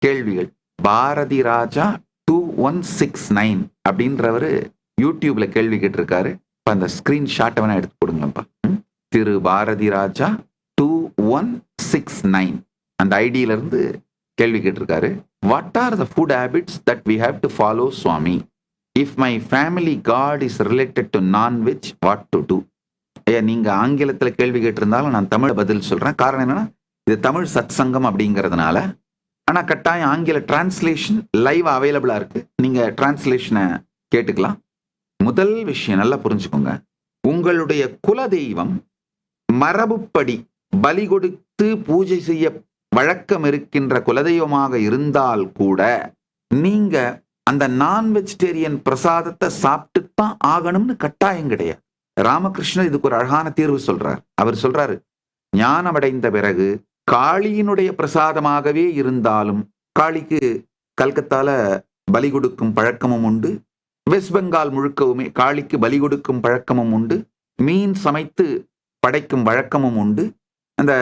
கேள்விகள். பாரதி ராஜா 2169 அப்படின்றவரு யூடியூப்ல கேள்வி கேட்டிருக்காரு. அந்த ஸ்கிரீன்ஷாட் வேணா எடுத்து கொடுங்கப்பா. திரு பாரதி ராஜா 2169 அந்த ஐடியில இருந்து கேள்வி கேட்டிருக்காரு. What are the food habits that we have to follow Swami? If my family god is related to non veg what to do? நீங்க ஆங்கிலத்தில் கேள்வி கேட்டிருந்தாலும் நான் தமிழ் பதில் சொல்றேன். காரணம் என்னன்னா இது தமிழ் சத் சங்கம் அப்படிங்கிறதுனால. ஆனா கட்டாயம் ஆங்கில டிரான்ஸ்லேஷன் லைவ் அவைலபிளா இருக்கு. நீங்க டிரான்ஸ்லேஷனை கேட்டுக்கலாம். முதல் விஷயம் நல்லா புரிஞ்சுக்கோங்க. உங்களுடைய குல தெய்வம் மரபுப்படி பலி கொடுத்து பூஜை செய்ய வழக்கம் இருக்கின்ற குலதெய்வமாக இருந்தால் கூட நீங்க அந்த நான் வெஜிடேரியன் பிரசாதத்தை சாப்பிட்டு தான் ஆகணும்னு கட்டாயம் கிடையாது. ராமகிருஷ்ணர் இதுக்கு ஒரு அழகான தீர்வு சொல்றார். அவர் சொல்றாரு, ஞானம் அடைந்த பிறகு காளியினுடைய பிரசாதமாகவே இருந்தாலும், காளிக்கு கல்கத்தால பலி கொடுக்கும் பழக்கமும் உண்டு, வெஸ்ட் பெங்கால் முழுக்கவுமே காளிக்கு பலி கொடுக்கும் பழக்கமும் உண்டு, மீன் சமைத்து படைக்கும் வழக்கமும் உண்டு. அந்த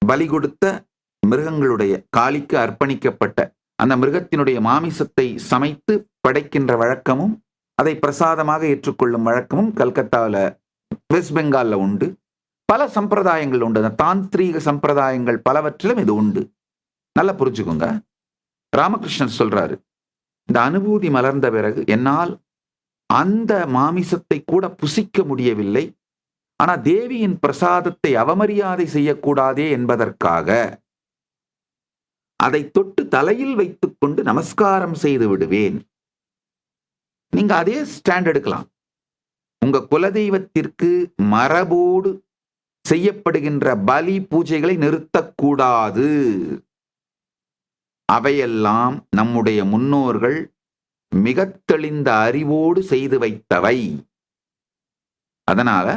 பலி கொடுத்த மிருகங்களுடைய காளிக்கு அர்ப்பணிக்கப்பட்ட அந்த மிருகத்தினுடைய மாமிசத்தை சமைத்து படைக்கின்ற வழக்கமும் அதை பிரசாதமாக ஏற்றுக்கொள்ளும் வழக்கமும் கல்கத்தாவில் வெஸ்ட் பெங்கால்ல உண்டு. பல சம்பிரதாயங்கள் உண்டு. அந்த தாந்திரீக சம்பிரதாயங்கள் பலவற்றிலும் இது உண்டு. நல்லா புரிஞ்சுக்கோங்க. ராமகிருஷ்ணன் சொல்றாரு, இந்த அனுபூதி மலர்ந்த பிறகு என்னால் அந்த மாமிசத்தை கூட புசிக்க முடியவில்லை. ஆனா தேவியின் பிரசாதத்தை அவமரியாதை செய்யக்கூடாதே என்பதற்காக அதை தொட்டு தலையில் வைத்துக் கொண்டு நமஸ்காரம் செய்து விடுவேன். நீங்க அதே ஸ்டாண்ட் எடுக்கலாம். உங்க குலதெய்வத்திற்கு மரபோடு செய்யப்படுகின்ற பலி பூஜைகளை நிறுத்தக்கூடாது. அவையெல்லாம் நம்முடைய முன்னோர்கள் மிக தெளிந்த அறிவோடு செய்து வைத்தவை. அதனால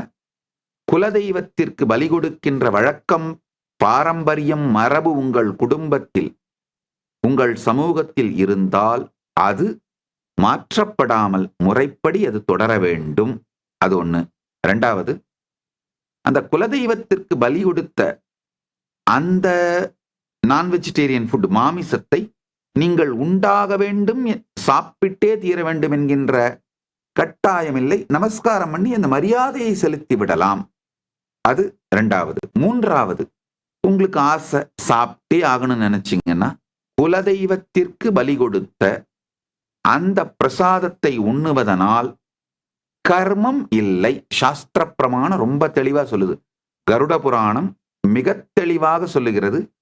குலதெய்வத்திற்கு பலி கொடுக்கின்ற வழக்கம், பாரம்பரியம், மரபு உங்கள் குடும்பத்தில், உங்கள் சமூகத்தில் இருந்தால் அது மாற்றப்படாமல் முறைப்படி அது தொடர வேண்டும். அது ஒண்ணு. இரண்டாவது, அந்த குலதெய்வத்திற்கு பலி கொடுத்த அந்த நான் வெஜிடேரியன் ஃபுட் மாமிசத்தை நீங்கள் உண்டாக வேண்டும், சாப்பிட்டே தீர வேண்டும் என்கின்ற கட்டாயமில்லை. நமஸ்காரம் பண்ணி அந்த மரியாதையை செலுத்தி விடலாம். அது இரண்டாவது. மூன்றாவது, உங்களுக்கு ஆசை சாப்பிட்டே ஆகணும்னு நினைச்சீங்கன்னா குலதெய்வத்திற்கு பலி கொடுத்த அந்த பிரசாதத்தை உண்ணுவதனால் கர்மம் இல்லை. சாஸ்திர பிரமாணம் ரொம்ப தெளிவா சொல்லுது. கருட புராணம் மிக தெளிவாக சொல்லுகிறது.